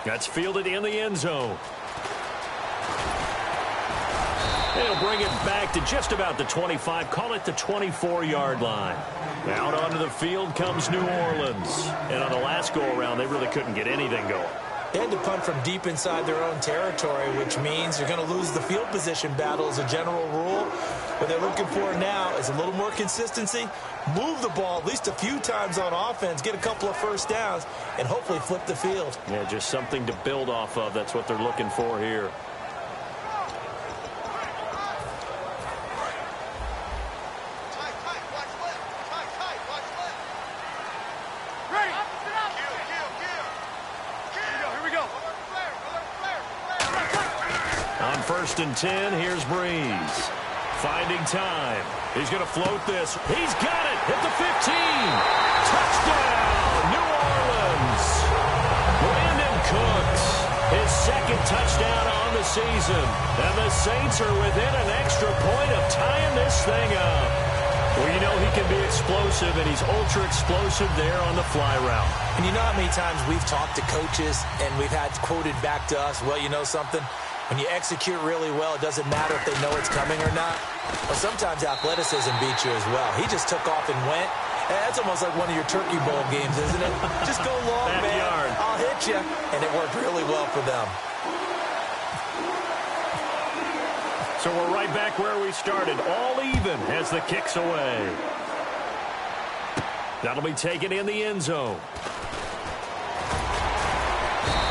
That's fielded in the end zone. They'll bring it back to just about the 25. Call it the 24-yard line. Out onto the field comes New Orleans. And on the last go-around, they really couldn't get anything going. They had to punt from deep inside their own territory, which means you're going to lose the field position battle as a general rule. What they're looking for now is a little more consistency, move the ball at least a few times on offense, get a couple of first downs, and hopefully flip the field. Yeah, just something to build off of. That's what they're looking for here. First and 10, here's Breeze. Finding time. He's going to float this. He's got it at the 15. Touchdown, New Orleans. Brandon Cooks, his second touchdown on the season. And the Saints are within an extra point of tying this thing up. Well, you know he can be explosive, and he's ultra-explosive there on the fly route. And you know how many times we've talked to coaches, and we've had quoted back to us, well, you know something? When you execute really well, it doesn't matter if they know it's coming or not. Well, sometimes athleticism beats you as well. He just took off and went. That's almost like one of your Turkey Bowl games, isn't it? Just go long, man. I'll hit you. And it worked really well for them. So we're right back where we started. All even as the kick's away. That'll be taken in the end zone.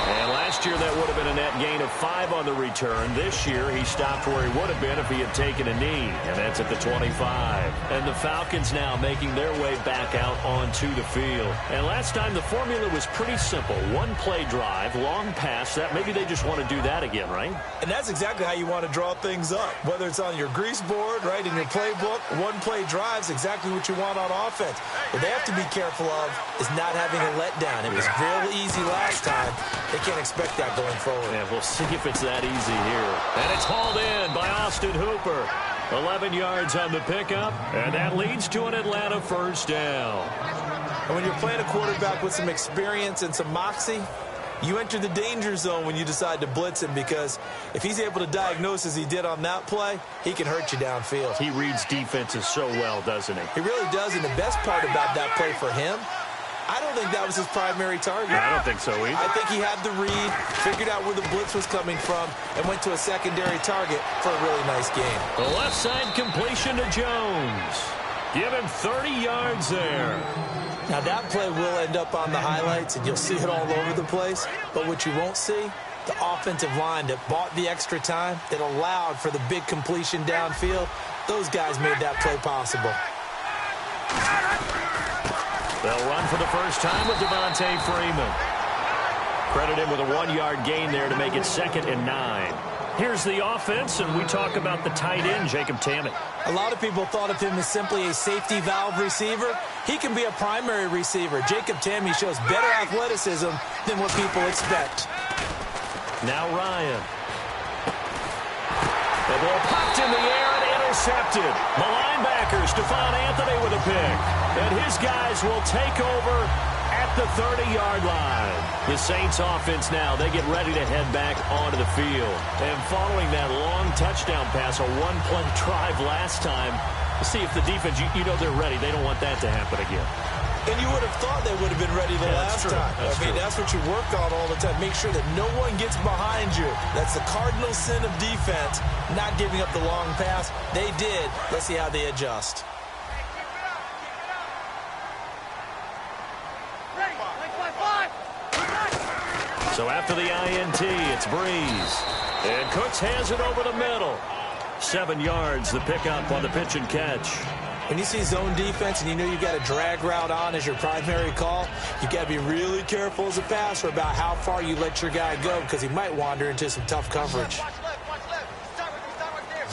And last year, that would have been a net gain of 5 on the return. This year, he stopped where he would have been if he had taken a knee, and that's at the 25. And the Falcons now making their way back out onto the field. And last time, the formula was pretty simple. One-play drive, long pass. That maybe they just want to do that again, right? And that's exactly how you want to draw things up. Whether it's on your grease board, right, in your playbook, one-play drive's exactly what you want on offense. What they have to be careful of is not having a letdown. It was real easy last time. They can't expect that going forward. Yeah, we'll see if it's that easy here. And it's hauled in by Austin Hooper. 11 yards on the pickup, and that leads to an Atlanta first down. And when you're playing a quarterback with some experience and some moxie, you enter the danger zone when you decide to blitz him, because if he's able to diagnose as he did on that play, he can hurt you downfield. He reads defenses so well, doesn't he? He really does, and the best part about that play for him, I don't think that was his primary target. I don't think so either. I think he had the read, figured out where the blitz was coming from, and went to a secondary target for a really nice game. The left side completion to Jones. Give him 30 yards there. Now, that play will end up on the highlights, and you'll see it all over the place. But what you won't see, the offensive line that bought the extra time, that allowed for the big completion downfield, those guys made that play possible. They'll run for the first time with Devontae Freeman. Credited with a 1-yard gain there to make it 2nd and 9. Here's the offense, and we talk about the tight end, Jacob Tammett. A lot of people thought of him as simply a safety valve receiver. He can be a primary receiver. Jacob Tammett shows better athleticism than what people expect. Now Ryan. The ball popped in the air and intercepted. The linebacker, Stephon Anthony, with a pick. And his guys will take over at the 30-yard line. The Saints offense now, they get ready to head back onto the field. And following that long touchdown pass, a one-play drive last time, to see if the defense, you know they're ready. They don't want that to happen again. And you would have thought they would have been ready the last time. That's what you work on all the time. Make sure that no one gets behind you. That's the cardinal sin of defense, not giving up the long pass. They did. Let's see how they adjust. So after the INT, it's Breeze. And Cooks has it over the middle. 7 yards, the pickup on the pitch and catch. When you see zone defense and you know you've got a drag route on as your primary call, you've got to be really careful as a passer about how far you let your guy go, because he might wander into some tough coverage. Watch left. Start right there.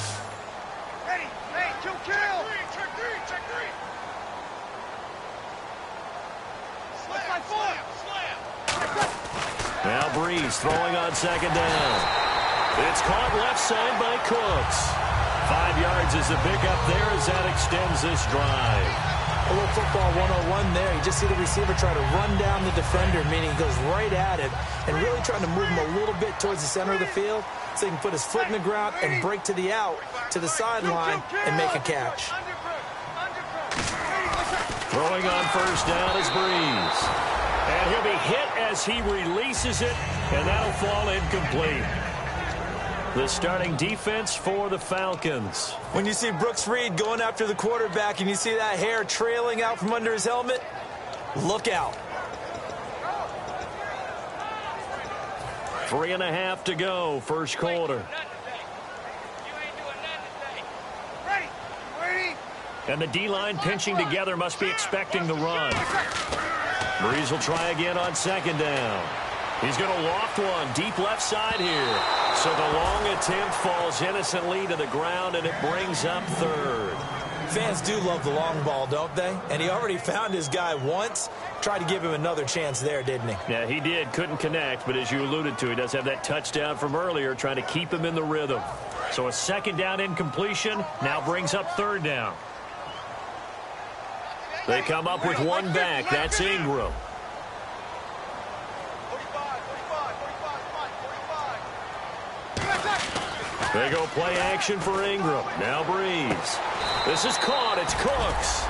Ready. Hey, kill. Check three. Slam. Now Breeze throwing on 2nd down. It's caught left side by Cooks. 5 yards is the pickup there as that extends this drive. A little football 101 there. You just see the receiver try to run down the defender, meaning he goes right at him and really trying to move him a little bit towards the center of the field so he can put his foot in the ground and break to the out, to the sideline, and make a catch. Throwing on first down is Breeze. And he'll be hit as he releases it, and that'll fall incomplete. The starting defense for the Falcons. When you see Brooks Reed going after the quarterback and you see that hair trailing out from under his helmet, look out. 3.5 to go, first quarter. And the D-line pinching together, must be expecting the run. Breeze will try again on second down. He's going to loft one deep left side here. So the long attempt falls innocently to the ground, and it brings up third. Fans do love the long ball, don't they? And he already found his guy once. Tried to give him another chance there, didn't he? Yeah, he did. Couldn't connect, but as you alluded to, he does have that touchdown from earlier, trying to keep him in the rhythm. So a second down incompletion now brings up third down. They come up with one back. That's Ingram. They go play action for Ingram. Now Breeze. This is caught. It's Cooks.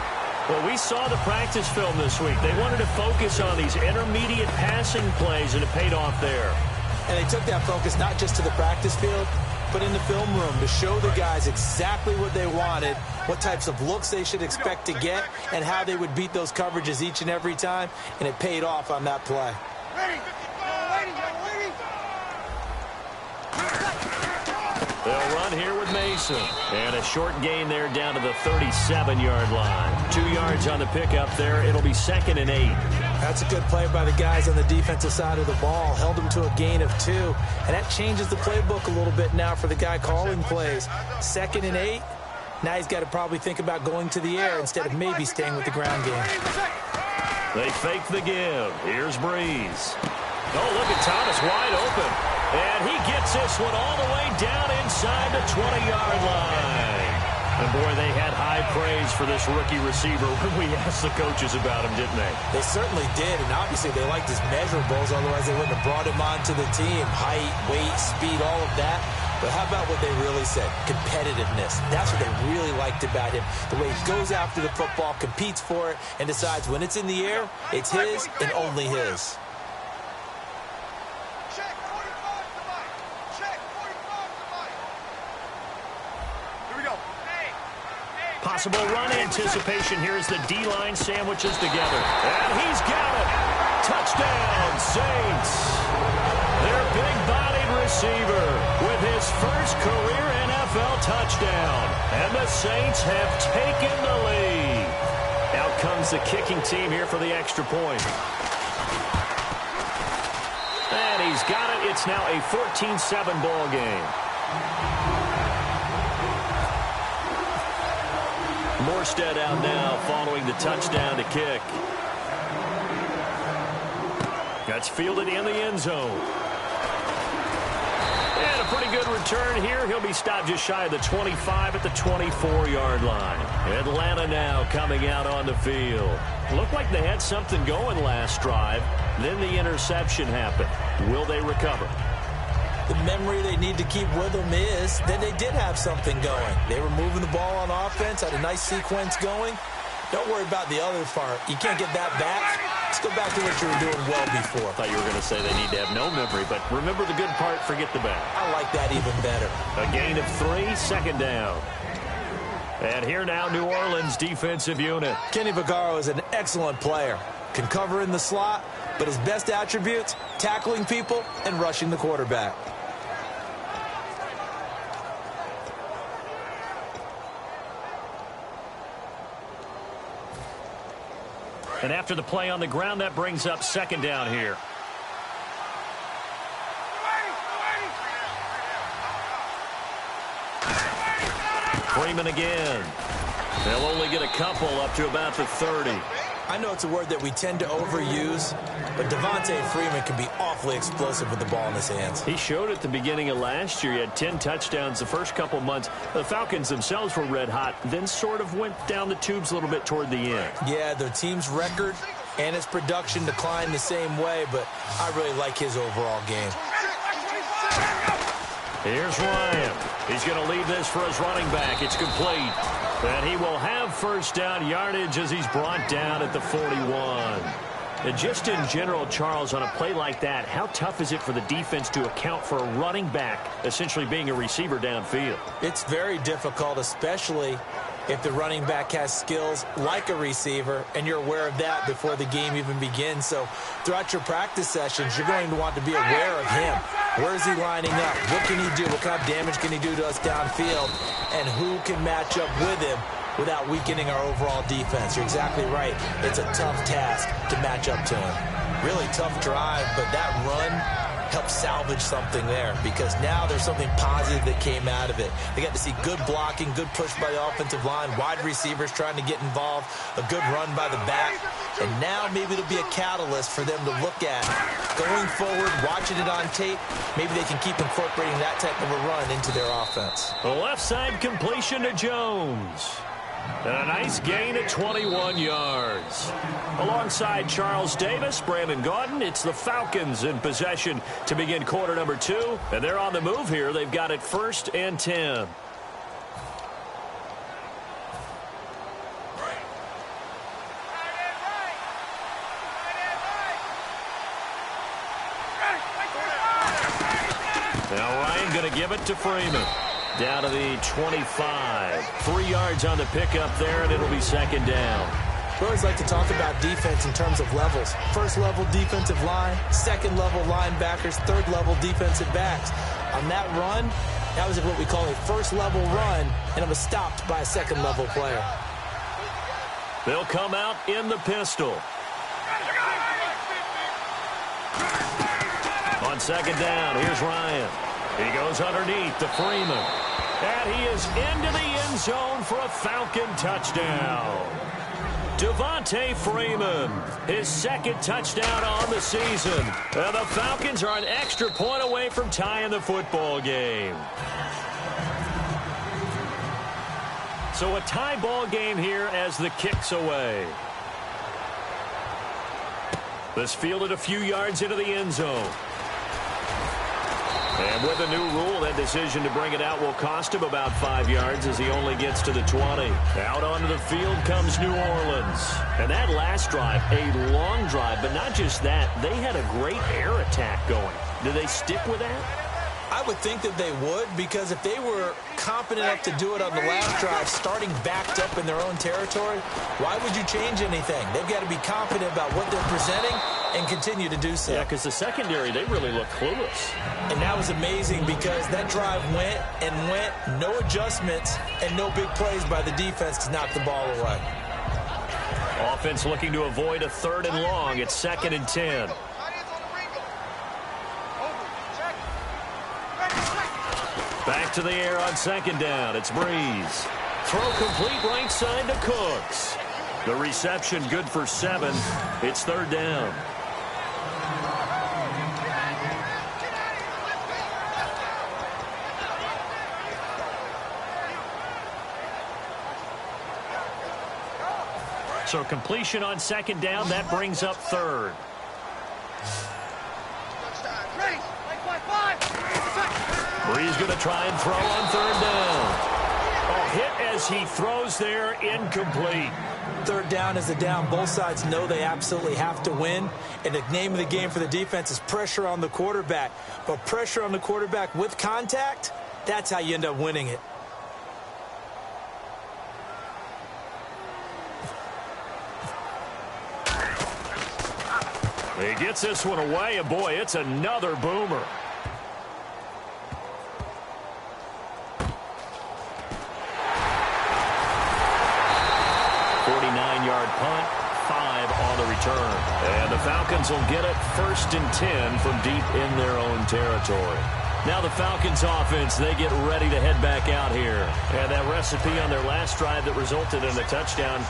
Well, we saw the practice film this week. They wanted to focus on these intermediate passing plays, and it paid off there. And they took that focus not just to the practice field, but in the film room to show the guys exactly what they wanted, what types of looks they should expect to get, and how they would beat those coverages each and every time, and it paid off on that play. They'll run here with Mason. And a short gain there down to the 37-yard line. 2 yards on the pickup there. It'll be 2nd and 8. That's a good play by the guys on the defensive side of the ball. Held them to a gain of 2. And that changes the playbook a little bit now for the guy calling plays. 2nd and 8. Now he's got to probably think about going to the air instead of maybe staying with the ground game. They fake the give. Here's Breeze. Oh, look at Thomas wide open. And he gets this one all the way down inside the 20-yard line. And, boy, they had high praise for this rookie receiver when we asked the coaches about him, didn't they? They certainly did, and obviously they liked his measurables, otherwise they wouldn't have brought him onto the team. Height, weight, speed, all of that. But how about what they really said? Competitiveness. That's what they really liked about him. The way he goes after the football, competes for it, and decides when it's in the air, it's his and only his. Possible run anticipation. Here's the D-line sandwiches together. And he's got it. Touchdown, Saints. Their big-bodied receiver with his first career NFL touchdown. And the Saints have taken the lead. Out comes the kicking team here for the extra point. And he's got it. It's now a 14-7 ball game. Morstead out now following the touchdown to kick. That's fielded in the end zone. And a pretty good return here. He'll be stopped just shy of the 25 at the 24-yard line. Atlanta now coming out on the field. Looked like they had something going last drive. Then the interception happened. Will they recover? The memory they need to keep with them is that they did have something going. They were moving the ball on offense, had a nice sequence going. Don't worry about the other part. You can't get that back. Let's go back to what you were doing well before. I thought you were going to say they need to have no memory, but remember the good part, forget the bad. I like that even better. A gain of 3, 2nd down. And here now, New Orleans defensive unit. Kenny Vaccaro is an excellent player. Can cover in the slot, but his best attributes, tackling people and rushing the quarterback. And after the play on the ground, that brings up 2nd down here. Freeman again. They'll only get a couple up to about the 30. I know it's a word that we tend to overuse, but Devontae Freeman can be awfully explosive with the ball in his hands. He showed at the beginning of last year. He had 10 touchdowns the first couple months. The Falcons themselves were red hot, then sort of went down the tubes a little bit toward the end. Yeah, their team's record and his production declined the same way, but I really like his overall game. Here's Ryan. He's going to leave this for his running back. It's complete. And he will have first down yardage as he's brought down at the 41. And just in general, Charles, on a play like that, how tough is it for the defense to account for a running back essentially being a receiver downfield? It's very difficult, especially if the running back has skills like a receiver, and you're aware of that before the game even begins. So throughout your practice sessions, you're going to want to be aware of him. Where is he lining up? What can he do? What kind of damage can he do to us downfield? And who can match up with him without weakening our overall defense? You're exactly right. It's a tough task to match up to him. Really tough drive, but that run helped salvage something there, because now there's something positive that came out of it. They got to see good blocking, good push by the offensive line, wide receivers trying to get involved, a good run by the back, and now maybe it'll be a catalyst for them to look at going forward, watching it on tape. Maybe they can keep incorporating that type of a run into their offense. The left side completion to Jones. And a nice gain at 21 yards. Alongside Charles Davis, Brandon Gaudin, it's the Falcons in possession to begin quarter number 2. And they're on the move here. They've got it 1st and 10. Now Ryan going to give it to Freeman. Down to the 25. 3 yards on the pickup there, and it'll be 2nd down. We always like to talk about defense in terms of levels. First level defensive line, second level linebackers, third level defensive backs. On that run, that was what we call a first level run, and it was stopped by a second level player. They'll come out in the pistol. On 2nd down, here's Ryan. He goes underneath to Freeman. And he is into the end zone for a Falcon touchdown. Devontae Freeman, his 2nd touchdown on the season. And the Falcons are an extra point away from tying the football game. So a tie ball game here as the kick's away. This fielded a few yards into the end zone. And with a new rule, that decision to bring it out will cost him about 5 yards as he only gets to the 20. Out onto the field comes New Orleans. And that last drive, a long drive, but not just that, they had a great air attack going. Do they stick with that? I would think that they would, because if they were confident enough to do it on the last drive, starting backed up in their own territory, why would you change anything? They've got to be confident about what they're presenting and continue to do so. Yeah, because the secondary, they really look clueless. And that was amazing, because that drive went and went, no adjustments, and no big plays by the defense to knock the ball away. Offense looking to avoid a 3rd and long. It's 2nd and 10. Back to the air on 2nd down. It's Breeze. Throw complete right side to Cooks. The reception good for 7. It's 3rd down. So completion on 2nd down. That brings up 3rd. Breeze going to try and throw on 3rd down. Oh, hit as he throws there, incomplete. 3rd down is the down. Both sides know they absolutely have to win. And the name of the game for the defense is pressure on the quarterback. But pressure on the quarterback with contact, that's how you end up winning it. He gets this one away, and boy, it's another boomer. Punt, 5 on the return. And the Falcons will get it 1st and 10 from deep in their own territory. Now the Falcons offense, they get ready to head back out here. And that recipe on their last drive that resulted in a touchdown,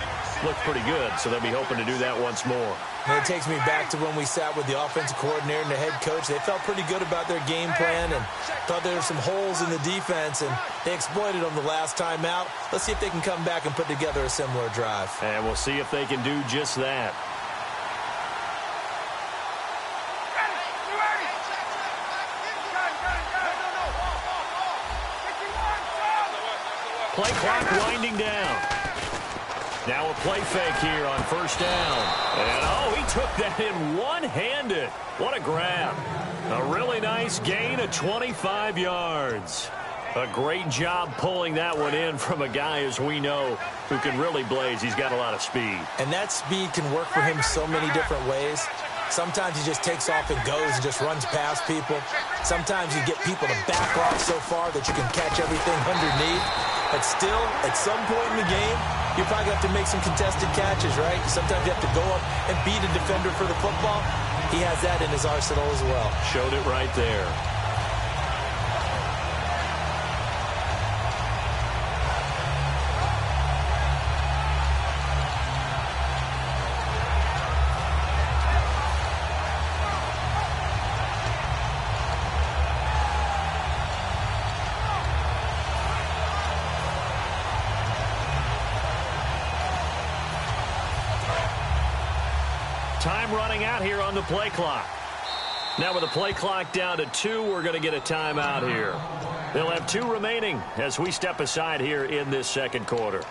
looked pretty good, so they'll be hoping to do that once more. And it takes me back to when we sat with the offensive coordinator and the head coach. They felt pretty good about their game plan and thought there were some holes in the defense, and they exploited them the last time out. Let's see if they can come back and put together a similar drive. And we'll see if they can do just that. Play clock winding down. Now a play fake here on first down. And, oh, he took that in one-handed. What a grab. A really nice gain of 25 yards. A great job pulling that one in from a guy, as we know, who can really blaze. He's got a lot of speed. And that speed can work for him so many different ways. Sometimes he just takes off and goes and just runs past people. Sometimes you get people to back off so far that you can catch everything underneath. But still, at some point in the game, you probably have to make some contested catches, right? Sometimes you have to go up and beat a defender for the football. He has that in his arsenal as well. Showed it right there. Time running out here on the play clock. Now with the play clock down to 2, we're going to get a timeout here. They'll have 2 remaining as we step aside here in this second quarter.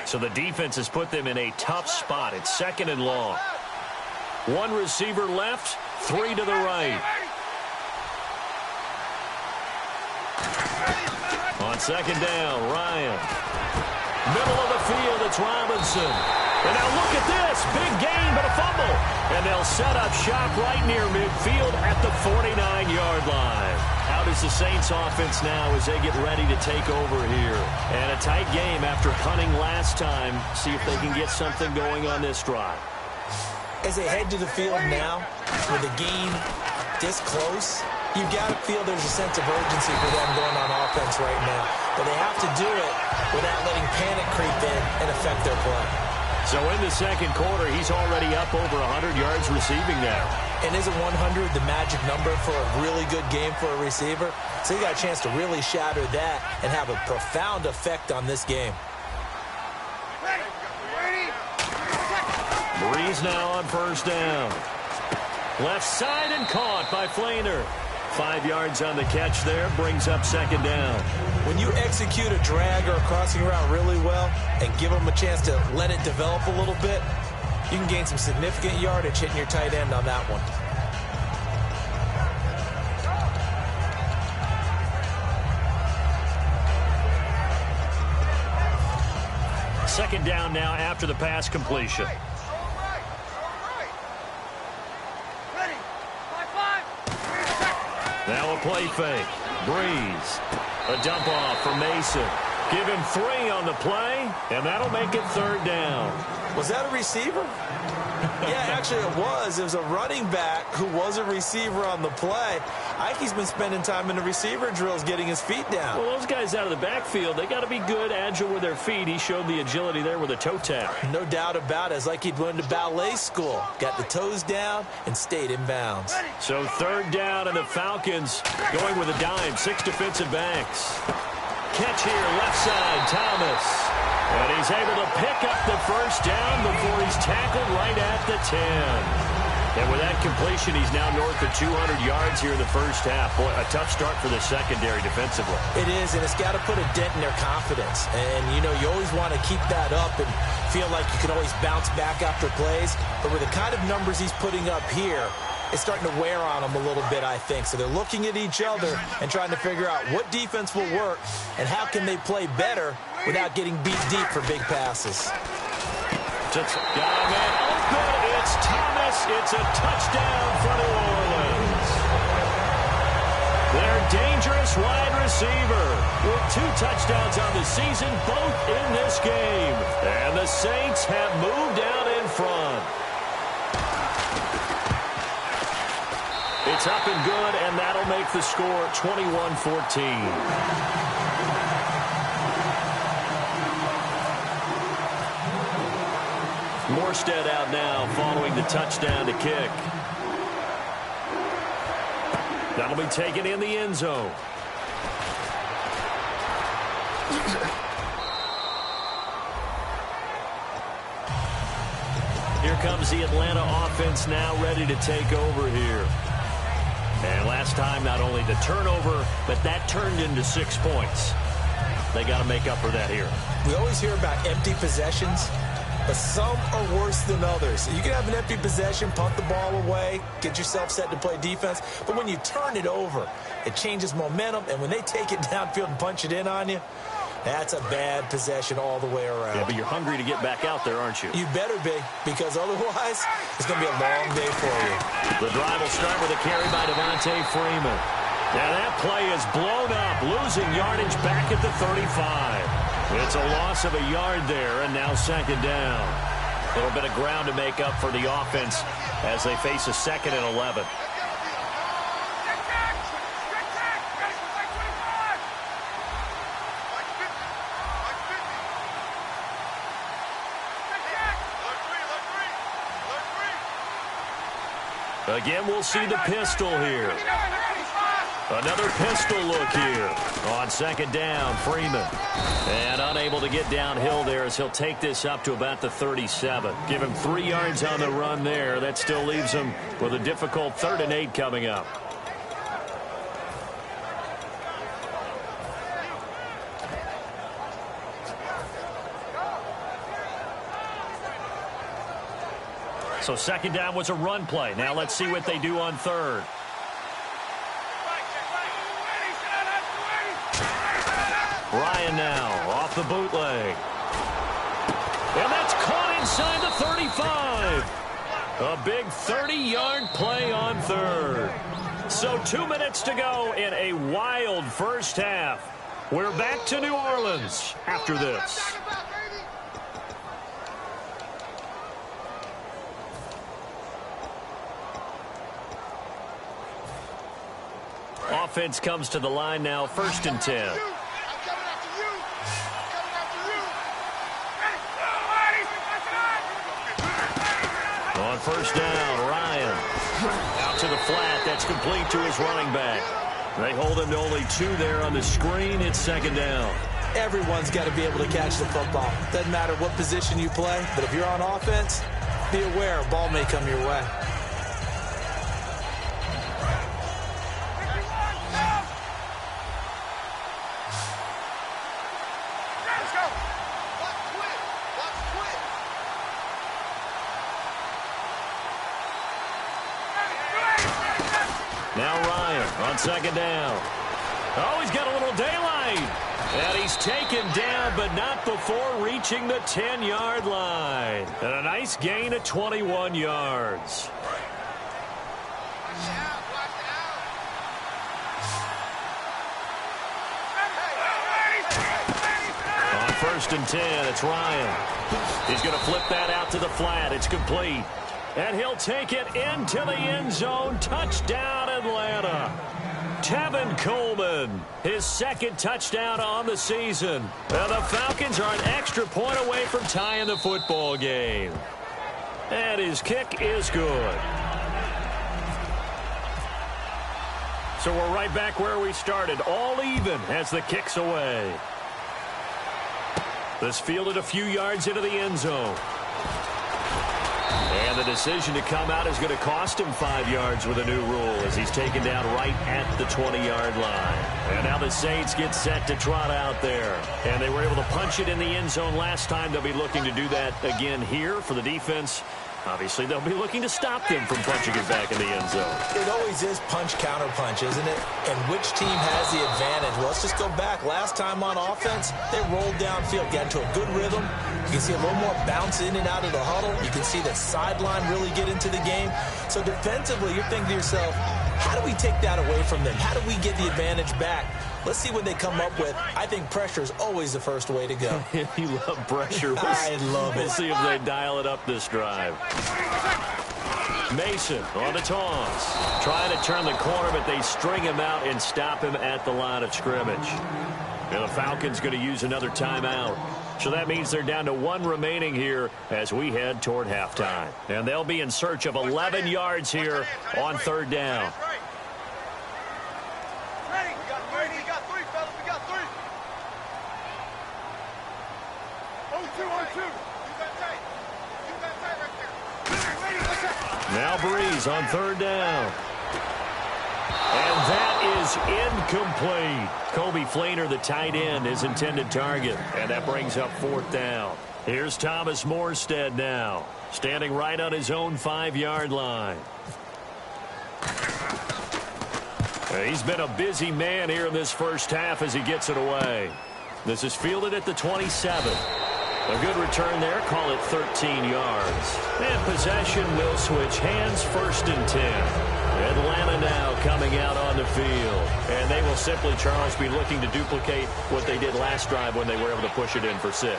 So the defense has put them in a tough spot. It's second and long. 1 receiver left, 3 to the right. On second down, Ryan. Middle of the field, it's Robinson. And now look at this. Big gain, but a fumble. And they'll set up shop right near midfield at the 49-yard line. How does the Saints offense now as they get ready to take over here? And a tight game after punting last time. See if they can get something going on this drive. As they head to the field now, with the game this close, you've got to feel there's a sense of urgency for them going on offense right now. But they have to do it without letting panic creep in and affect their play. So in the second quarter, he's already up over 100 yards receiving now. And isn't 100 the magic number for a really good game for a receiver? So he got a chance to really shatter that and have a profound effect on this game. Breeze now on first down. Left side and caught by Flainer. 5 yards on the catch there, brings up second down. When you execute a drag or a crossing route really well and give them a chance to let it develop a little bit, you can gain some significant yardage hitting your tight end on that one. Second down now after the pass completion. Now a play fake. Breeze. A dump off for Mason. Give him 3 on the play, and that'll make it third down. Was that a receiver? Yeah, actually it was. It was a running back who was a receiver on the play. Ike's been spending time in the receiver drills getting his feet down. Well, those guys out of the backfield, they got to be good, agile with their feet. He showed the agility there with a toe tap. No doubt about it. It's like he'd went to ballet school. Got the toes down and stayed in bounds. So third down, and the Falcons going with a dime. 6 defensive backs. Catch here, left side, Thomas. And he's able to pick up the first down before he's tackled right at the 10. And with that completion, he's now north of 200 yards here in the first half. Boy, a tough start for the secondary defensively. It is, and it's got to put a dent in their confidence. And, you know, you always want to keep that up and feel like you can always bounce back after plays. But with the kind of numbers he's putting up here, it's starting to wear on them a little bit, I think. So they're looking at each other and trying to figure out what defense will work and how can they play better without getting beat deep for big passes. Got a man open. It's Thomas. It's a touchdown for New Orleans. Their dangerous wide receiver with 2 touchdowns on the season, both in this game. And the Saints have moved out in front. It's up and good, and that'll make the score 21-14. Morstead out now following the touchdown to kick. That'll be taken in the end zone. Here comes the Atlanta offense now ready to take over here. And last time, not only the turnover, but that turned into 6 points. They got to make up for that here. We always hear about empty possessions, but some are worse than others. You can have an empty possession, punt the ball away, get yourself set to play defense. But when you turn it over, it changes momentum. And when they take it downfield and punch it in on you, that's a bad possession all the way around. Yeah, but you're hungry to get back out there, aren't you? You better be, because otherwise it's going to be a long day for you. The drive will start with a carry by Devontae Freeman. Now that play is blown up, losing yardage back at the 35. It's a loss of a yard there, and now second down. A little bit of ground to make up for the offense as they face a 2nd and 11. Again, we'll see the pistol here. Another pistol look here on second down, Freeman. And unable to get downhill there as he'll take this up to about the 37. Give him 3 yards on the run there. That still leaves him with a difficult 3rd and 8 coming up. So second down was a run play. Now let's see what they do on 3rd. Ryan now off the bootleg. And that's caught inside the 35. A big 30-yard play on 3rd. So 2 minutes to go in a wild first half. We're back to New Orleans after this. Offense comes to the line now, 1st and 10. On 1st down, Ryan. Out to the flat. That's complete to his running back. They hold him to only 2 there on the screen. It's 2nd down. Everyone's got to be able to catch the football. Doesn't matter what position you play, but if you're on offense, be aware a ball may come your way. Now Ryan on 2nd down. Oh, he's got a little daylight. And he's taken down, but not before reaching the 10-yard line. And a nice gain of 21 yards. On 1st and 10, it's Ryan. He's going to flip that out to the flat. It's complete. And he'll take it into the end zone. Touchdown, Atlanta. Tevin Coleman, his 2nd touchdown on the season. And the Falcons are an extra point away from tying the football game. And his kick is good. So we're right back where we started. All even as the kick's away. This fielded a few yards into the end zone. And the decision to come out is going to cost him 5 yards with a new rule as he's taken down right at the 20-yard line. And now the Saints get set to trot out there. And they were able to punch it in the end zone last time. They'll be looking to do that again here for the defense. Obviously, they'll be looking to stop them from punching it back in the end zone. It always is punch-counter-punch, isn't it? And which team has the advantage? Well, let's just go back. Last time on offense, they rolled downfield, got into a good rhythm. You can see a little more bounce in and out of the huddle. You can see the sideline really get into the game. So defensively, you're thinking to yourself, how do we take that away from them? How do we get the advantage back? Let's see what they come up with. I think pressure is always the first way to go. You love pressure. I love it. We'll see if they dial it up this drive. Mason on the toss. Trying to turn the corner, but they string him out and stop him at the line of scrimmage. And the Falcons going to use another timeout. So that means they're down to 1 remaining here as we head toward halftime. And they'll be in search of 11 yards here on 3rd down. Ready? We got 3, fellas. We got 3. 0-2, 0-2. You got tight. You got tight right there. Now Breeze on 3rd down. And that is incomplete. Kobe Fleener, the tight end, his intended target. And that brings up 4th down. Here's Thomas Morstead now, standing right on his own 5-yard line. He's been a busy man here in this first half as he gets it away. This is fielded at the 27. A good return there. Call it 13 yards. And possession will switch hands, 1st and 10. Atlanta now coming out on the field. And they will simply, Charles, be looking to duplicate what they did last drive when they were able to push it in for 6.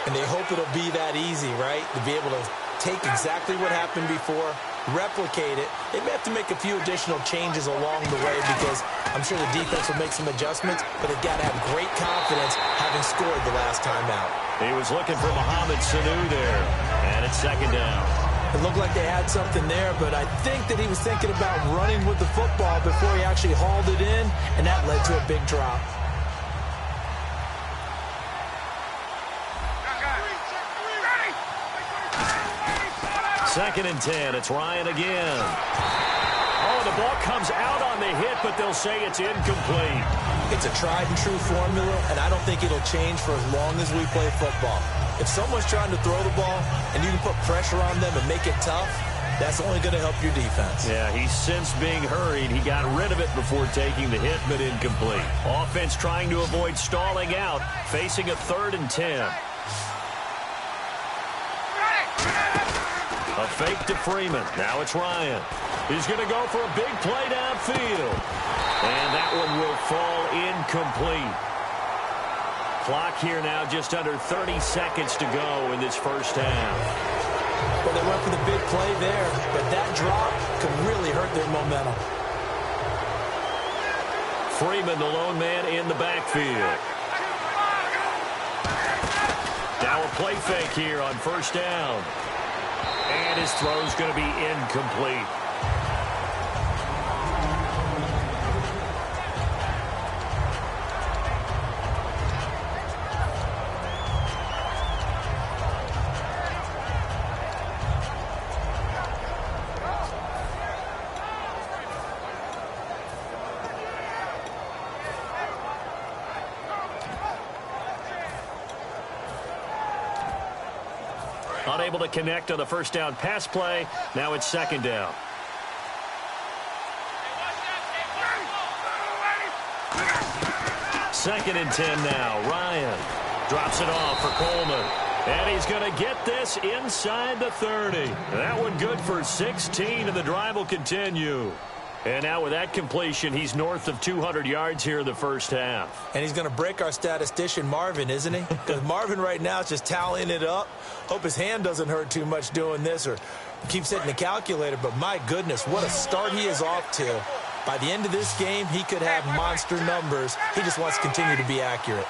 And they hope it'll be that easy, right? To be able to take exactly what happened before, replicate it. They may have to make a few additional changes along the way because I'm sure the defense will make some adjustments, but they've got to have great confidence having scored the last time out. He was looking for Mohamed Sanu there, and it's 2nd down. It looked like they had something there, but I think that he was thinking about running with the football before he actually hauled it in, and that led to a big drop. Second and 10. It's Ryan again. Oh, the ball comes out on the hit, but they'll say it's incomplete. It's a tried-and-true formula, and I don't think it'll change for as long as we play football. If someone's trying to throw the ball and you can put pressure on them and make it tough, that's only going to help your defense. Yeah, he's since being hurried. He got rid of it before taking the hit, but incomplete. Offense trying to avoid stalling out, facing a 3rd and 10. A fake to Freeman. Now it's Ryan. He's going to go for a big play downfield. And that one will fall incomplete. Clock here now just under 30 seconds to go in this first half. Well, they went for the big play there, but that drop could really hurt their momentum. Freeman, the lone man in the backfield. Now a play fake here on 1st down. And his throw's going to be incomplete. Unable to connect on the 1st down pass play. Now it's 2nd down. Second and 10 now. Ryan drops it off for Coleman. And he's going to get this inside the 30. That one good for 16, and the drive will continue. And now with that completion, he's north of 200 yards here in the first half. And he's going to break our statistician, Marvin, isn't he? Because Marvin right now is just tallying it up. Hope his hand doesn't hurt too much doing this or keeps hitting the calculator. But my goodness, what a start he is off to. By the end of this game, he could have monster numbers. He just wants to continue to be accurate.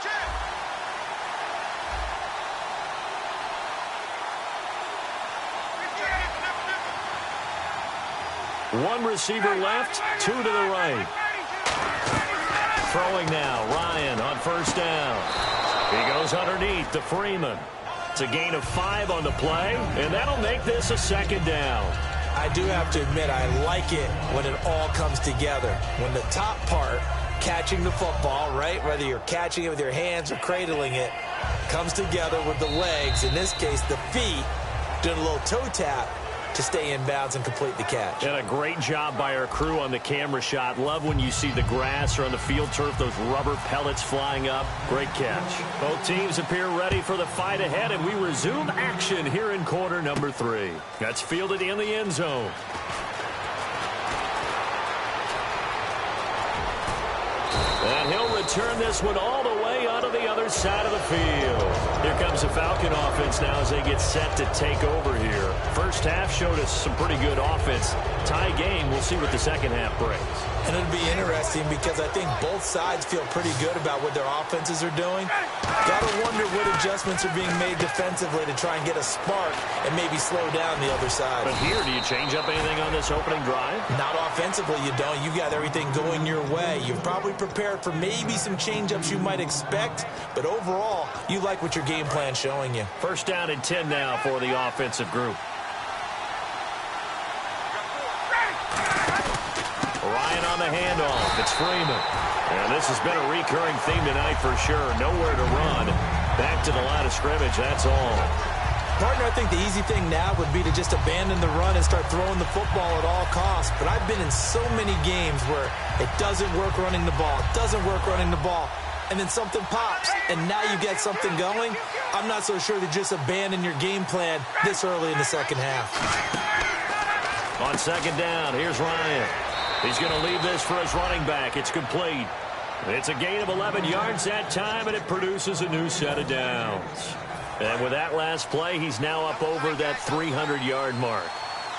One receiver left, 2 to the right. Throwing now, Ryan on 1st down. He goes underneath to Freeman. It's a gain of 5 on the play, and that'll make this a 2nd down. I do have to admit, I like it when it all comes together. When the top part, catching the football, right, whether you're catching it with your hands or cradling it, comes together with the legs, in this case the feet, doing a little toe tap to stay in bounds and complete the catch. And a great job by our crew on the camera shot. Love when you see the grass or on the field turf, those rubber pellets flying up. Great catch. Both teams appear ready for the fight ahead, and we resume action here in quarter number 3. That's fielded in the end zone. And he'll turn this one all the way onto the other side of the field. Here comes the Falcon offense now as they get set to take over here. First half showed us some pretty good offense. Tie game. We'll see what the second half brings. And it'll be interesting because I think both sides feel pretty good about what their offenses are doing. Got to wonder what adjustments are being made defensively to try and get a spark and maybe slow down the other side. But here, do you change up anything on this opening drive? Not offensively, you don't. You got everything going your way. You've probably prepared for maybe some change-ups you might expect, but overall, you like what your game plan's showing you. First down and 10 now for the offensive group. Ryan on the handoff. It's Freeman. And this has been a recurring theme tonight for sure. Nowhere to run. Back to the line of scrimmage, that's all. Partner, I think the easy thing now would be to just abandon the run and start throwing the football at all costs. But I've been in so many games where it doesn't work running the ball, and then something pops, and now you get something going. I'm not so sure to just abandon your game plan this early in the second half. On second down, here's Ryan. He's going to leave this for his running back. It's complete. It's a gain of 11 yards that time, and it produces a new set of downs. And with that last play, he's now up over that 300-yard mark.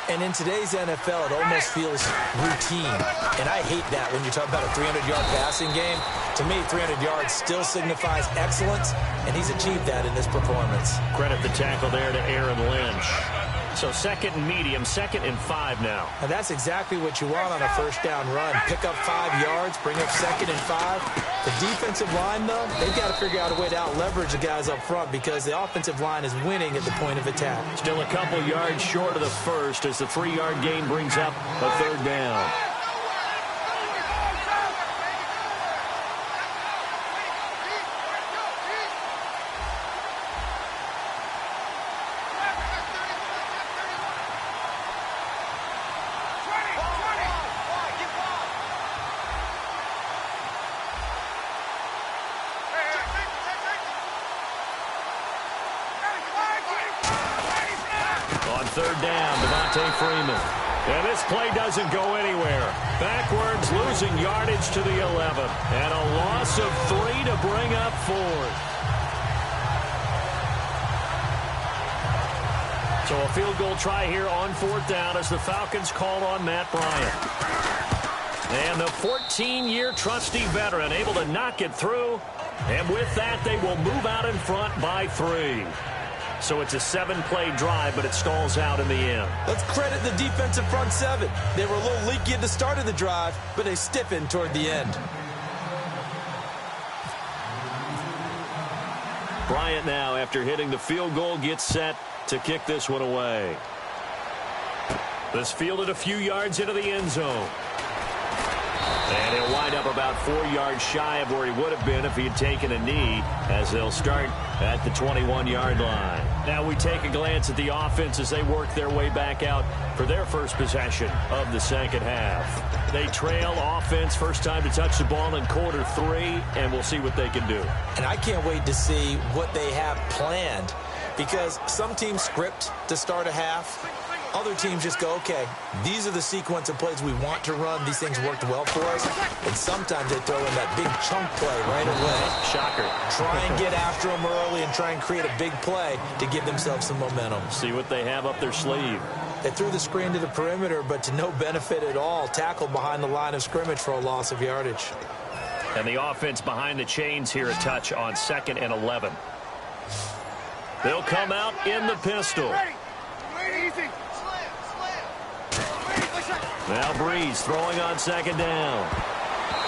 And in today's NFL, it almost feels routine. And I hate that when you talk about a 300-yard passing game. To me, 300 yards still signifies excellence, and he's achieved that in this performance. Credit the tackle there to Aaron Lynch. So second and medium, 2nd and 5 now. And that's exactly what you want on a first down run. Pick up 5 yards, bring up 2nd and 5. The defensive line, though, they've got to figure out a way to out-leverage the guys up front because the offensive line is winning at the point of attack. Still a couple yards short of the first as the 3-yard gain brings up a third down. Third down, Freeman. And this play doesn't go anywhere. Backwards, losing yardage to the 11. And a loss of 3 to bring up 4th. So a field goal try here on 4th down as the Falcons call on Matt Bryant. And the 14-year trusty veteran able to knock it through. And with that, they will move out in front by 3. So it's a 7-play drive, but it stalls out in the end. Let's credit the defensive front 7. They were a little leaky at the start of the drive, but they stiffened toward the end. Bryant now, after hitting the field goal, gets set to kick this one away. This fielded a few yards into the end zone. And he'll wind up about 4 yards shy of where he would have been if he had taken a knee, as they'll start at the 21-yard line. Now we take a glance at the offense as they work their way back out for their first possession of the second half. They trail offense, first time to touch the ball in quarter 3, and we'll see what they can do. And I can't wait to see what they have planned, because some teams script to start a half. Other teams just go, okay, these are the sequence of plays we want to run. These things worked well for us. And sometimes they throw in that big chunk play right away. Shocker. Try and get after them early and try and create a big play to give themselves some momentum. See what they have up their sleeve. They threw the screen to the perimeter, but to no benefit at all. Tackled behind the line of scrimmage for a loss of yardage. And the offense behind the chains here, a touch on 2nd and 11. They'll come out in the pistol. Easy. Now Breeze throwing on 2nd down.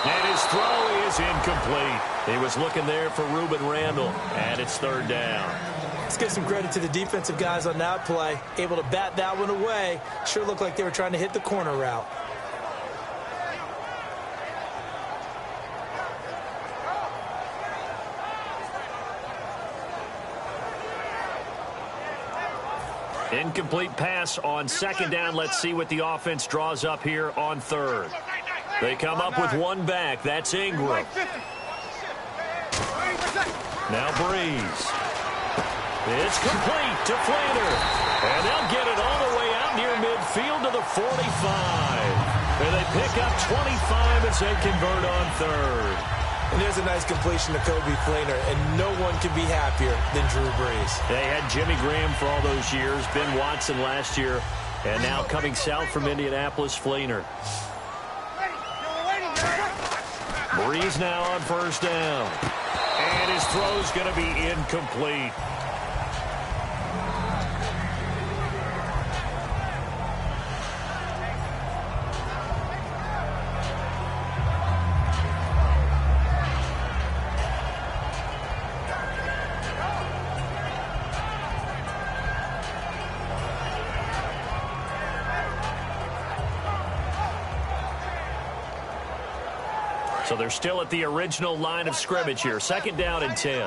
And his throw is incomplete. He was looking there for Reuben Randall. And it's 3rd down. Let's give some credit to the defensive guys on that play. Able to bat that one away. Sure looked like they were trying to hit the corner route. Incomplete pass on 2nd down. Let's see what the offense draws up here on 3rd. They come up with one back. That's Ingram. Now Breeze. It's complete to Flater. And they'll get it all the way out near midfield to the 45. And they pick up 25 as they convert on 3rd. And there's a nice completion to Kobe Fleener, and no one can be happier than Drew Brees. They had Jimmy Graham for all those years, Ben Watson last year, and now coming south from Indianapolis, Fleener. Brees now on first down. And his throw's going to be incomplete. So they're still at the original line of scrimmage here. Second down and 10.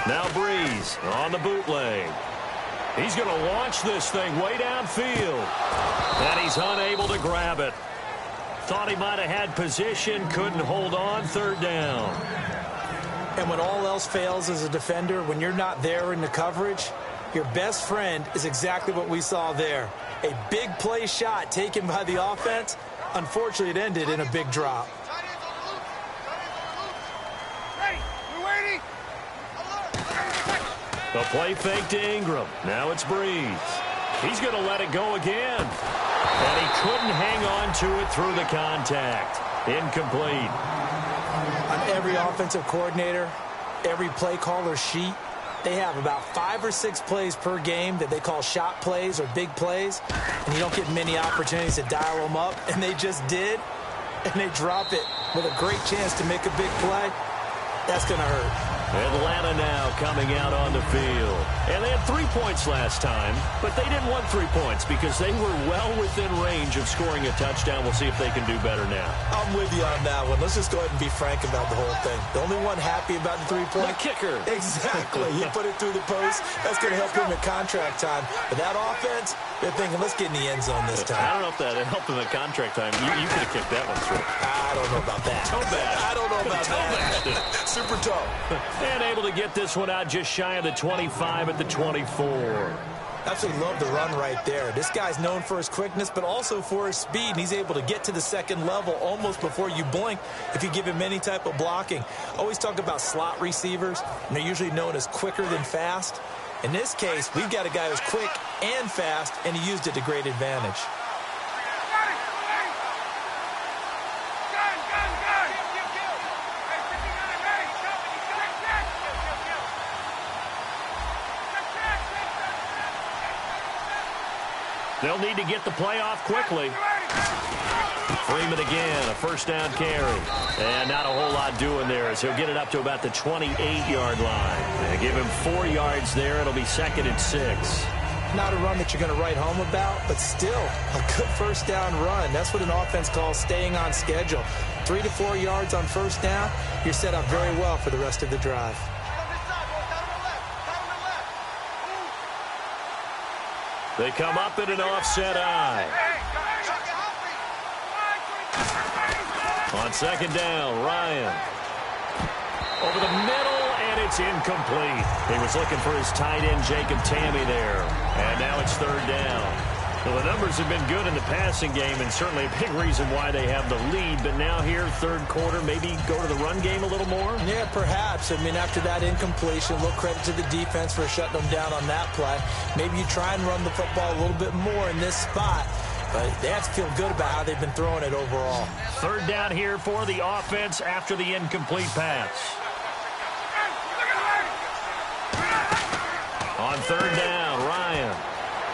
Now Brees on the bootleg. He's going to launch this thing way downfield. And he's unable to grab it. Thought he might have had position, couldn't hold on. Third down. And when all else fails as a defender, when you're not there in the coverage, your best friend is exactly what we saw there. A big play shot taken by the offense. Unfortunately, it ended in a big drop. The play fake to Ingram. Now it's Brees. He's going to let it go again. And he couldn't hang on to it through the contact. Incomplete. On every offensive coordinator, every play caller sheet, they have about 5 or 6 plays per game that they call shot plays or big plays, and you don't get many opportunities to dial them up, and they just did, and they drop it with a great chance to make a big play. That's going to hurt. Atlanta now coming out on the field. And they had 3 points last time, but they didn't want 3 points because they were well within range of scoring a touchdown. We'll see if they can do better now. I'm with you on that one. Let's just go ahead and be frank about the whole thing. The only one happy about the 3-point? The kicker. Exactly. He put it through the post. That's going to help him at contract time. But that offense, they're thinking, let's get in the end zone this time. I don't know if that helped him at contract time. You could have kicked that one through. I don't know about that. Toe bash. I don't know about that. Super tall. And able to get this one out just shy of the 25 at the 24. Absolutely love the run right there. This guy's known for his quickness, but also for his speed. And he's able to get to the second level almost before you blink if you give him any type of blocking. Always talk about slot receivers, and they're usually known as quicker than fast. In this case, we've got a guy who's quick and fast, and he used it to great advantage. They'll need to get the play off quickly. Freeman again, a first down carry. And not a whole lot doing there as he'll get it up to about the 28-yard line. And give him 4 yards there. It'll be 2nd and 6. Not a run that you're going to write home about, but still a good first down run. That's what an offense calls staying on schedule. 3 to 4 yards on first down, you're set up very well for the rest of the drive. They come up in an offset eye. On second down, Ryan. Over the middle, and it's incomplete. He was looking for his tight end, Jacob Tamme there. And now it's third down. Well, the numbers have been good in the passing game, and certainly a big reason why they have the lead. But now here, third quarter, maybe go to the run game a little more? Yeah, perhaps. I mean, after that incompletion, a little credit to the defense for shutting them down on that play. Maybe you try and run the football a little bit more in this spot. But they have to feel good about how they've been throwing it overall. Third down here for the offense after the incomplete pass. On third down, Ryan.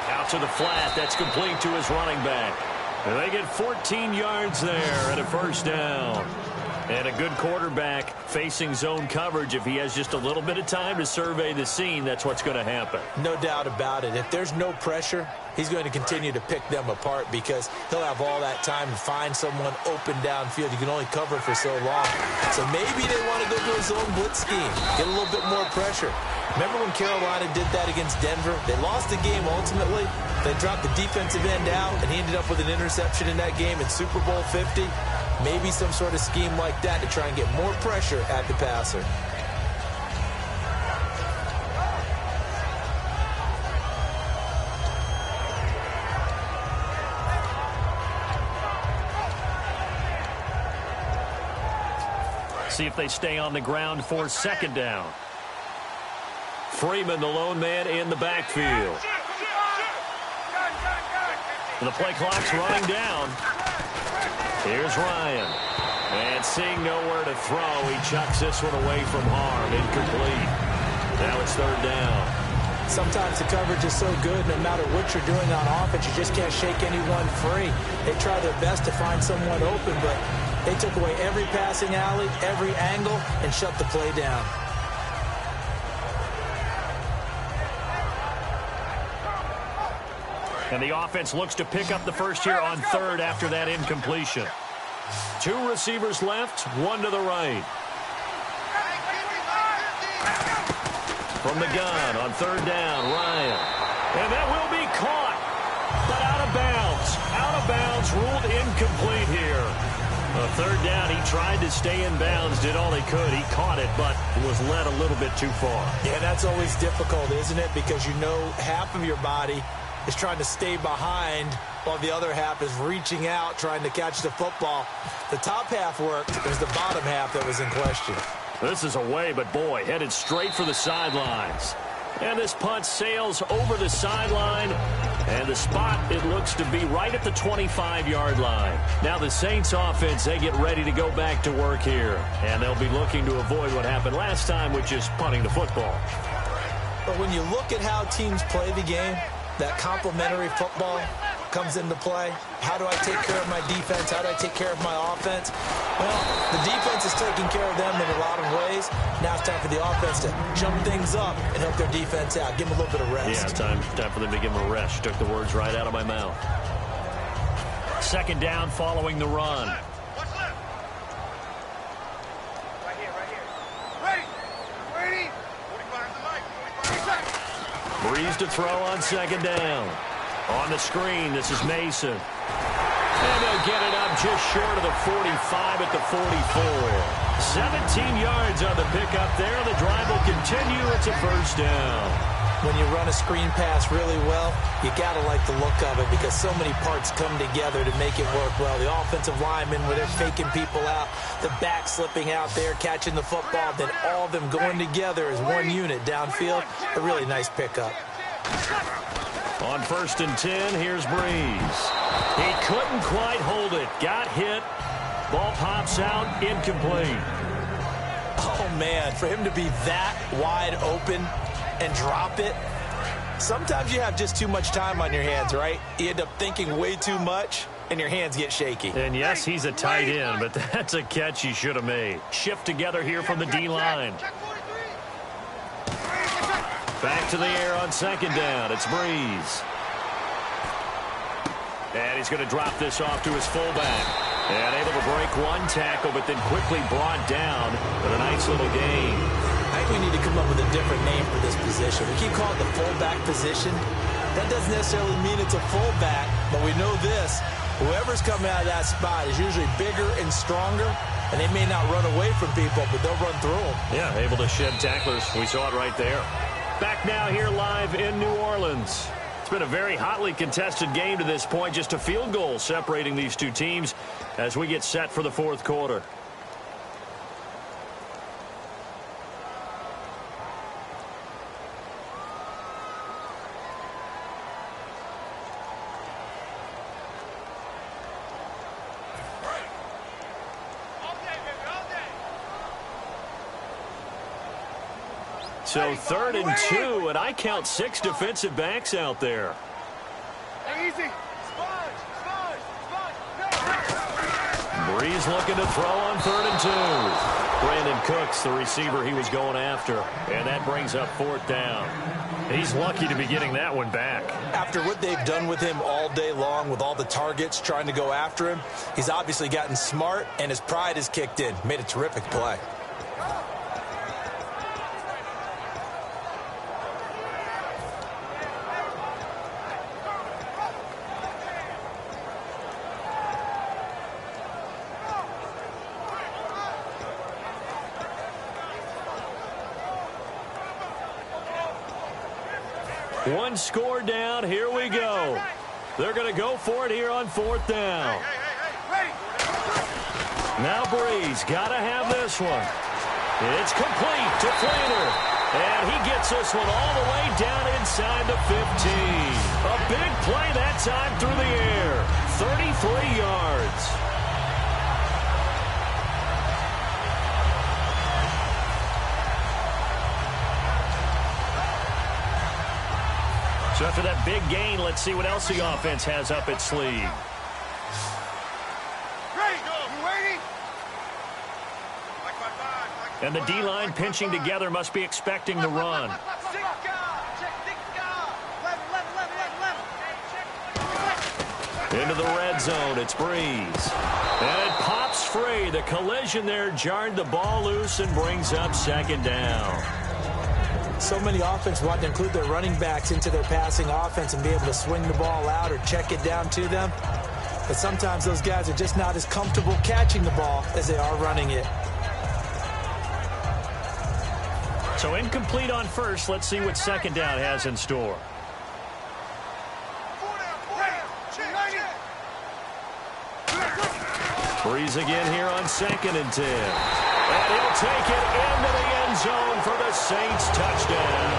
Out to the flat. That's complete to his running back. And they get 14 yards there and a first down. And a good quarterback facing zone coverage. If he has just a little bit of time to survey the scene, that's what's going to happen. No doubt about it. If there's no pressure, he's going to continue to pick them apart because he'll have all that time to find someone open downfield. You can only cover for so long. So maybe they want to go to a zone blitz scheme, get a little bit more pressure. Remember when Carolina did that against Denver? They lost the game ultimately. They dropped the defensive end out, and he ended up with an interception in that game in Super Bowl 50. Maybe some sort of scheme like that to try and get more pressure at the passer. See if they stay on the ground for second down. Freeman, the lone man in the backfield. The play clock's running down. Here's Ryan. And seeing nowhere to throw, he chucks this one away from harm. Incomplete. Now it's third down. Sometimes the coverage is so good, no matter what you're doing on offense, you just can't shake anyone free. They try their best to find someone open, but they took away every passing alley, every angle, and shut the play down. And the offense looks to pick up the first here on third after that incompletion. 2 receivers left, 1 to the right. From the gun on third down, Ryan. And that will be caught, but out of bounds. Out of bounds, ruled incomplete here. Third down, he tried to stay in bounds, did all he could. He caught it, but was led a little bit too far. Yeah, that's always difficult, isn't it? Because you know half of your body is trying to stay behind while the other half is reaching out, trying to catch the football. The top half worked. It was the bottom half that was in question. This is away, but boy, headed straight for the sidelines. And this punt sails over the sideline. And the spot, it looks to be right at the 25-yard line. Now the Saints offense, they get ready to go back to work here. And they'll be looking to avoid what happened last time, which is punting the football. But when you look at how teams play the game, that complementary football comes into play. How do I take care of my defense? How do I take care of my offense? Well, the defense is taking care of them in a lot of ways. Now it's time for the offense to jump things up and help their defense out. Give them a little bit of rest. Yeah, time for them to give them a rest. Took the words right out of my mouth. Second down following the run. Right here. Ready. Ready. 45 to Mike. 45 seconds. Breeze to throw on second down. On the screen, this is Mason. And they'll get it up just short of the 45 at the 44. 17 yards on the pickup there. The drive will continue. It's a first down. When you run a screen pass really well, you got to like the look of it because so many parts come together to make it work well. The offensive linemen, where they're faking people out, the back slipping out there, catching the football, then all of them going together as one unit downfield. A really nice pickup. On first and 10, here's Breeze. He couldn't quite hold it. Got hit. Ball pops out. Incomplete. Oh, man, for him to be that wide open and drop it, sometimes you have just too much time on your hands, right? You end up thinking way too much, and your hands get shaky. And, yes, he's a tight end, but that's a catch he should have made. Shift together here from the D-line. Back to the air on second down. It's Breeze. And he's going to drop this off to his fullback. And able to break one tackle, but then quickly brought down with a nice little gain. I think we need to come up with a different name for this position. We keep calling it the fullback position. That doesn't necessarily mean it's a fullback, but we know this. Whoever's coming out of that spot is usually bigger and stronger, and they may not run away from people, but they'll run through them. Yeah, able to shed tacklers. We saw it right there. Back now here live in New Orleans. It's been a very hotly contested game to this point. Just a field goal separating these two teams as we get set for the fourth quarter. So third and 2, and I count 6 defensive backs out there. Hey, easy. Breeze looking to throw on third and 2. Brandon Cooks, the receiver he was going after, and that brings up fourth down. He's lucky to be getting that one back. After what they've done with him all day long with all the targets trying to go after him, he's obviously gotten smart, and his pride has kicked in. Made a terrific play. One score down. Here we go. They're going to go for it here on fourth down. Ready. Now Breeze got to have this one. It's complete to Fleener. And he gets this one all the way down inside the 15. A big play that time through the air. 33 yards. So after that big gain, let's see what else the offense has up its sleeve. And the D-line pinching together must be expecting the run. Into the red zone, it's Breeze. And it pops free. The collision there jarred the ball loose and brings up second down. So many offenses want to include their running backs into their passing offense and be able to swing the ball out or check it down to them. But sometimes those guys are just not as comfortable catching the ball as they are running it. So incomplete on first. Let's see what second down has in store. Breeze again here on 2nd and 10. And he'll take it into the end zone for the Saints touchdown.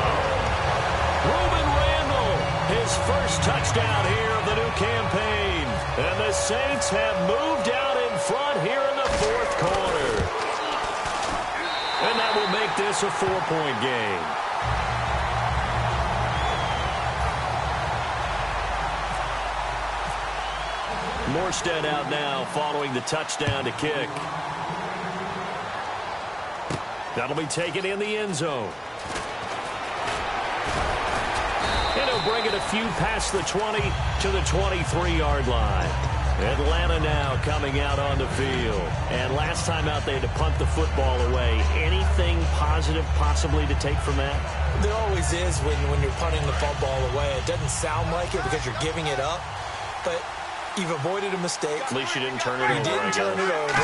Ruben Randall, his first touchdown here of the new campaign. And the Saints have moved out in front here in the 4th quarter. And that will make this a 4-point game. Morstead out now following the touchdown to kick. That'll be taken in the end zone. And he'll bring it a few past the 20 to the 23-yard line. Atlanta now coming out on the field. And last time out, they had to punt the football away. Anything positive possibly to take from that? There always is when you're punting the football away. It doesn't sound like it because you're giving it up. But you've avoided a mistake. At least you didn't turn it over. You didn't turn it over,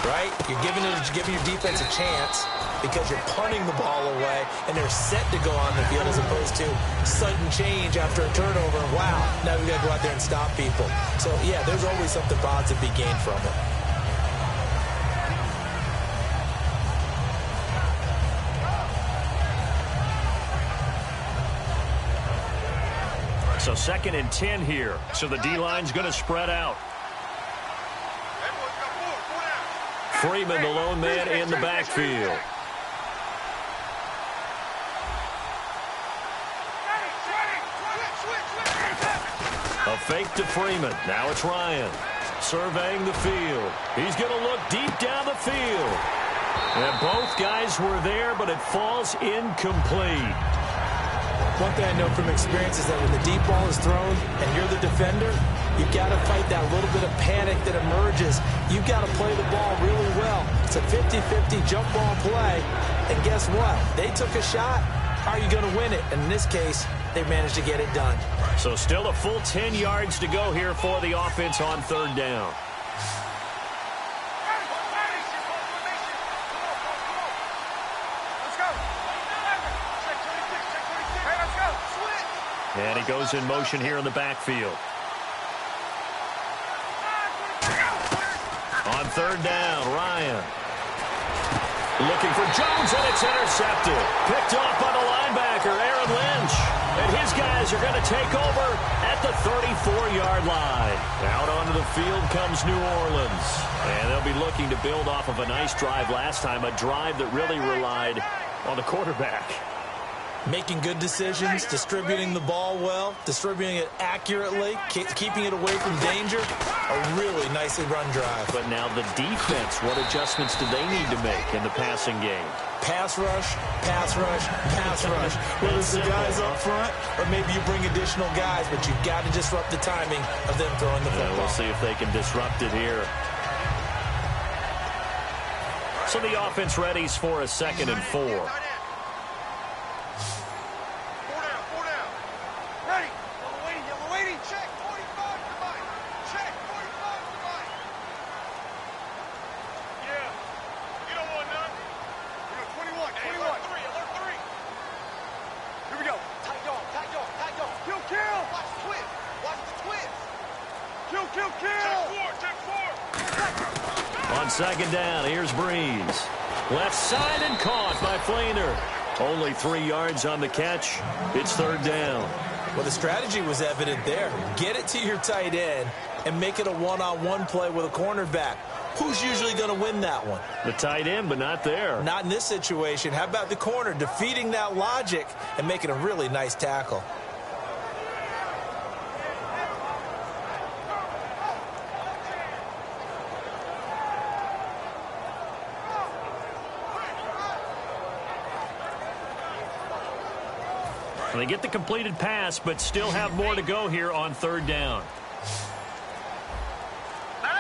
right? You're giving your defense a chance because you're punting the ball away, and they're set to go on the field as opposed to sudden change after a turnover. Wow, now we've got to go out there and stop people. So, yeah, there's always something positive to be gained from it. So 2nd and 10 here. So the D-line's going to spread out. Freeman, the lone man in the backfield. A fake to Freeman. Now it's Ryan. Surveying the field. He's going to look deep down the field. And both guys were there, but it falls incomplete. One thing I know from experience is that when the deep ball is thrown and you're the defender, you've got to fight that little bit of panic that emerges. You've got to play the ball really well. It's a 50-50 jump ball play. And guess what? They took a shot. How are you going to win it? And in this case, they managed to get it done. So still a full 10 yards to go here for the offense on 3rd down. And he goes in motion here in the backfield. On 3rd down, Ryan. Looking for Jones, and it's intercepted. Picked off by the linebacker, Aaron Lynch. And his guys are going to take over at the 34-yard line. Out onto the field comes New Orleans. And they'll be looking to build off of a nice drive last time, a drive that really relied on the quarterback. Making good decisions, distributing the ball well, distributing it accurately, keeping it away from danger. A really nicely run drive. But now the defense, what adjustments do they need to make in the passing game? Pass rush, pass rush, pass rush. Whether it's the guys up front or maybe you bring additional guys, but you've got to disrupt the timing of them throwing the football. We'll see if they can disrupt it here. So the offense readies for a 2nd and 4. On On second down, here's Breeze. Left side and caught by Fleener. Only 3 yards on the catch. It's third down. Well, the strategy was evident there. Get it to your tight end and make it a one-on-one play with a cornerback. Who's usually going to win that one? The tight end, but not there. Not in this situation. How about the corner defeating that logic and making a really nice tackle? They get the completed pass, but still have more to go here on third down.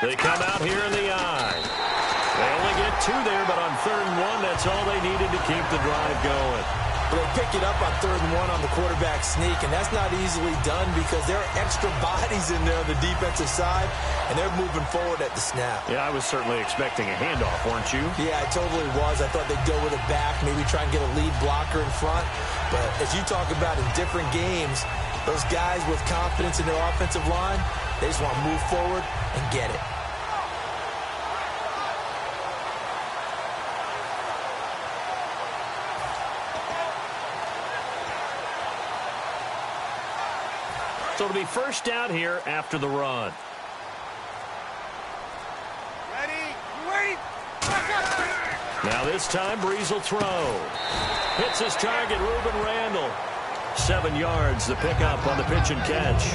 They come out here in the eye. They only get 2 there, but on 3rd and 1, that's all they needed to keep the drive going. But they pick it up on 3rd and 1 on the quarterback sneak, and that's not easily done because there are extra bodies in there on the defensive side, and they're moving forward at the snap. Yeah, I was certainly expecting a handoff, weren't you? Yeah, I totally was. I thought they'd go with a back, maybe try and get a lead blocker in front. But as you talk about in different games, those guys with confidence in their offensive line, they just want to move forward and get it. So it'll be first down here after the run. Ready? Now this time, Breeze will throw. Hits his target, Ruben Randall. 7 yards, the pickup on the pitch and catch.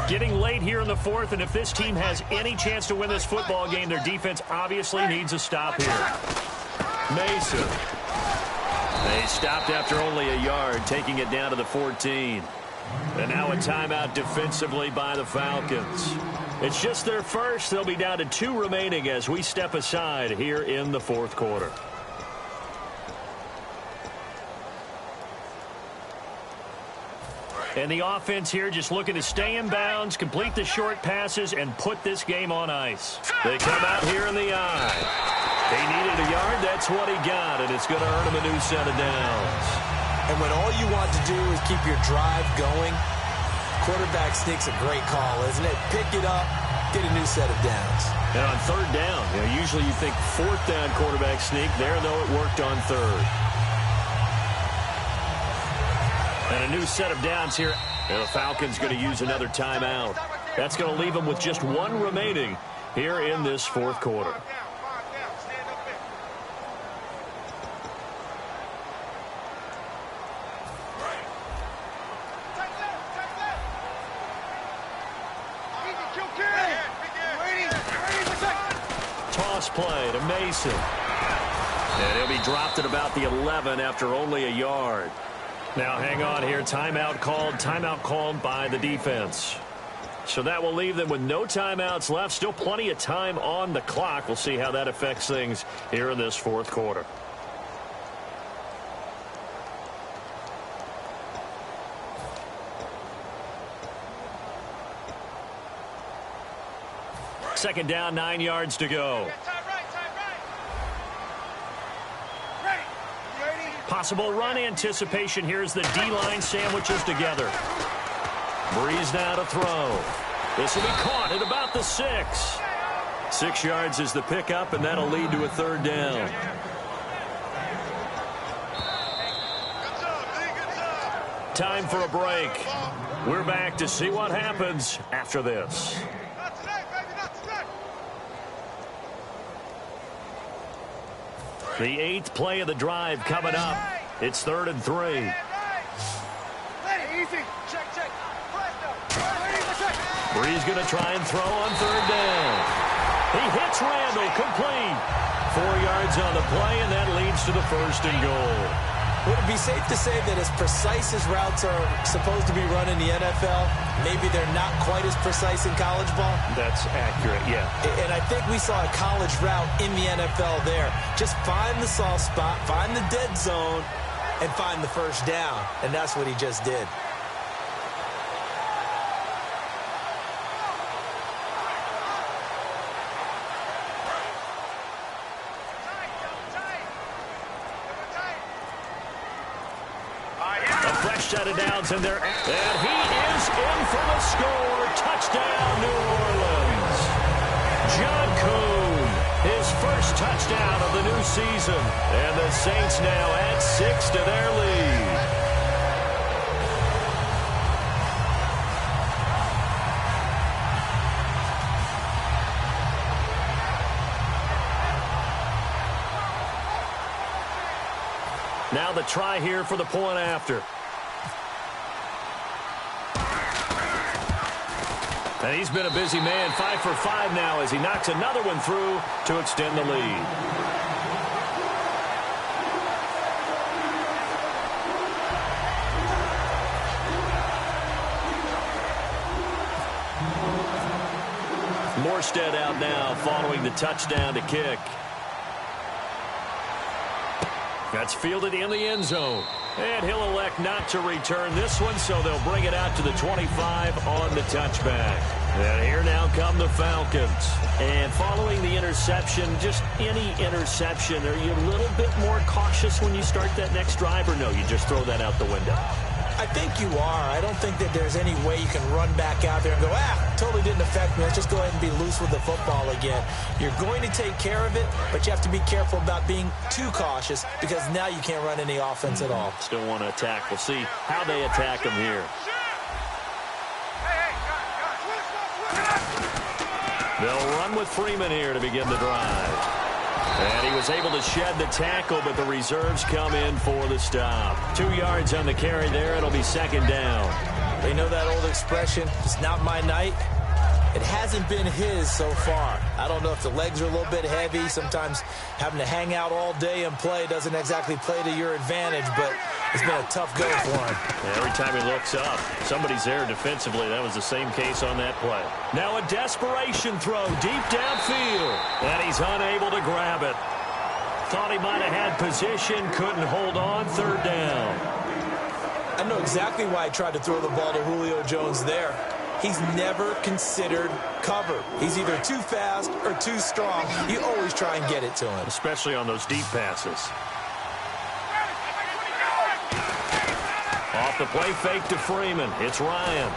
Getting late here in the 4th, and if this team has any chance to win this football game, their defense obviously needs a stop here. Mason. They stopped after only a yard, taking it down to the 14. And now a timeout defensively by the Falcons. It's just their first. They'll be down to 2 remaining as we step aside here in the 4th quarter. And the offense here just looking to stay in bounds, complete the short passes, and put this game on ice. They come out here in the eye. He needed a yard. That's what he got, and it's going to earn him a new set of downs. And when all you want to do is keep your drive going, quarterback sneak's a great call, isn't it? Pick it up, get a new set of downs. And on 3rd down, usually you think 4th down quarterback sneak. There, though, it worked on 3rd. And a new set of downs here. And the Falcons going to use another timeout. That's going to leave them with just 1 remaining here in this 4th quarter. Toss play to Mason. And he'll be dropped at about the 11 after only a yard. Now hang on here. Timeout called by the defense. So that will leave them with no timeouts left. Still plenty of time on the clock. We'll see how that affects things here in this 4th quarter. Second down, 9 yards to go. Possible run anticipation here as the D-line sandwiches together. Breeze now to throw. This will be caught at about the 6. 6 yards is the pickup, and that'll lead to a 3rd down. Time for a break. We're back to see what happens after this. The 8th play of the drive coming up. It's 3rd and 3. Breeze going to try and throw on 3rd down. He hits Randall, complete. 4 yards on the play, and that leads to the 1st and goal. Would it be safe to say that as precise as routes are supposed to be run in the NFL, maybe they're not quite as precise in college ball? That's accurate, yeah. And I think we saw a college route in the NFL there. Just find the soft spot, find the dead zone, and find the first down. And that's what he just did. Set of downs in there, and he is in for the score. Touchdown, New Orleans. John Kuhn, his first touchdown of the new season, and the Saints now add 6 to their lead. Now the try here for the point after. And he's been a busy man, 5 for 5 now as he knocks another one through to extend the lead. Morstead out now following the touchdown to kick. That's fielded in the end zone. And he'll elect not to return this one, so they'll bring it out to the 25 on the touchback. And here now come the Falcons. And following the interception, just any interception, are you a little bit more cautious when you start that next drive, or no, you just throw that out the window? I think you are. I don't think that there's any way you can run back out there and go, totally didn't affect me. Let's just go ahead and be loose with the football again. You're going to take care of it, but you have to be careful about being too cautious because now you can't run any offense at all. Still want to attack. We'll see how they attack him here. They'll run with Freeman here to begin the drive. And he was able to shed the tackle, but the reserves come in for the stop. 2 yards on the carry there. It'll be second down. They know that old expression, it's not my night. It hasn't been his so far. I don't know if the legs are a little bit heavy. Sometimes having to hang out all day and play doesn't exactly play to your advantage, but it's been a tough go for him. And every time he looks up, somebody's there defensively. That was the same case on that play. Now a desperation throw deep downfield, and he's unable to grab it. Thought he might have had position, couldn't hold on, third down. I know exactly why I tried to throw the ball to Julio Jones there. He's never considered cover. He's either too fast or too strong. You always try and get it to him. Especially on those deep passes. Off the play fake to Freeman. It's Ryan.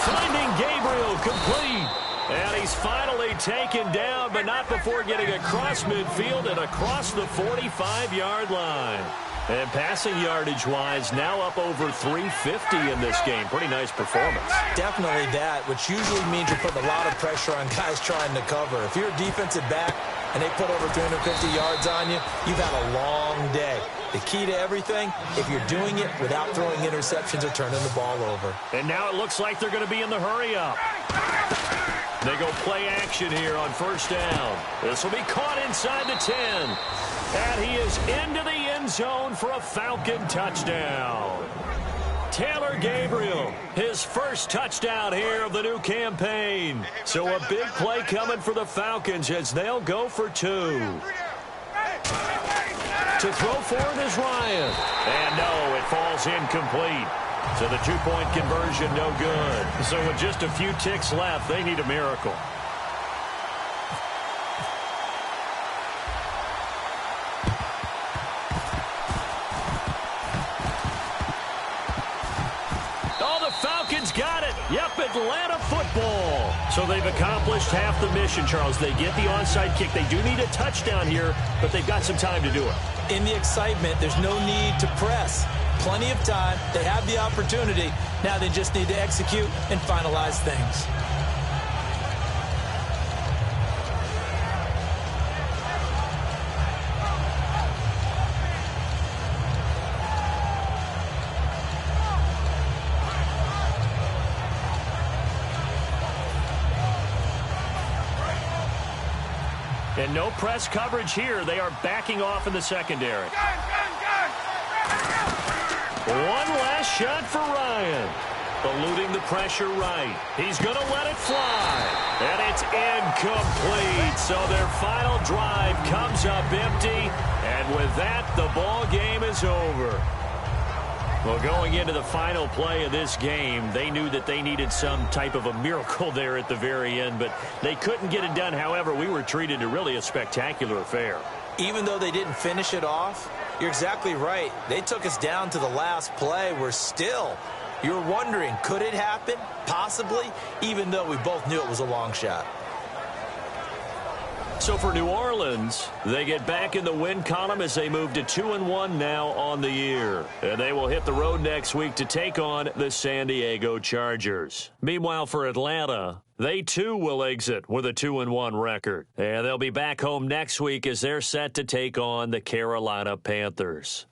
Finding Gabriel complete. And he's finally taken down, but not before getting across midfield and across the 45-yard line. And passing yardage-wise, now up over 350 in this game. Pretty nice performance. Definitely that, which usually means you're putting a lot of pressure on guys trying to cover. If you're a defensive back and they put over 350 yards on you, you've had a long day. The key to everything, if you're doing it without throwing interceptions or turning the ball over. And now it looks like they're going to be in the hurry-up. They go play action here on first down. This will be caught inside the 10. And he is into the end zone for a Falcon touchdown. Taylor Gabriel, his first touchdown here of the new campaign. So a big play coming for the Falcons as they'll go for 2. To throw for it is Ryan. And no, it falls incomplete. So the 2-point conversion no good. So with just a few ticks left, they need a miracle. Got it. Yep, Atlanta football. So they've accomplished half the mission, Charles. They get the onside kick. They do need a touchdown here, but they've got some time to do it. In the excitement, there's no need to press. Plenty of time. They have the opportunity. Now they just need to execute and finalize things. And no press coverage here. They are backing off in the secondary. Last shot for Ryan. Eluding the pressure right. He's going to let it fly. And it's incomplete. So their final drive comes up empty. And with that, the ball game is over. Well, going into the final play of this game, they knew that they needed some type of a miracle there at the very end, but they couldn't get it done. However, we were treated to really a spectacular affair. Even though they didn't finish it off, you're exactly right. They took us down to the last play. You're wondering, could it happen? Possibly, even though we both knew it was a long shot. So for New Orleans, they get back in the win column as they move to 2-1 now on the year. And they will hit the road next week to take on the San Diego Chargers. Meanwhile, for Atlanta, they too will exit with a 2-1 record. And they'll be back home next week as they're set to take on the Carolina Panthers.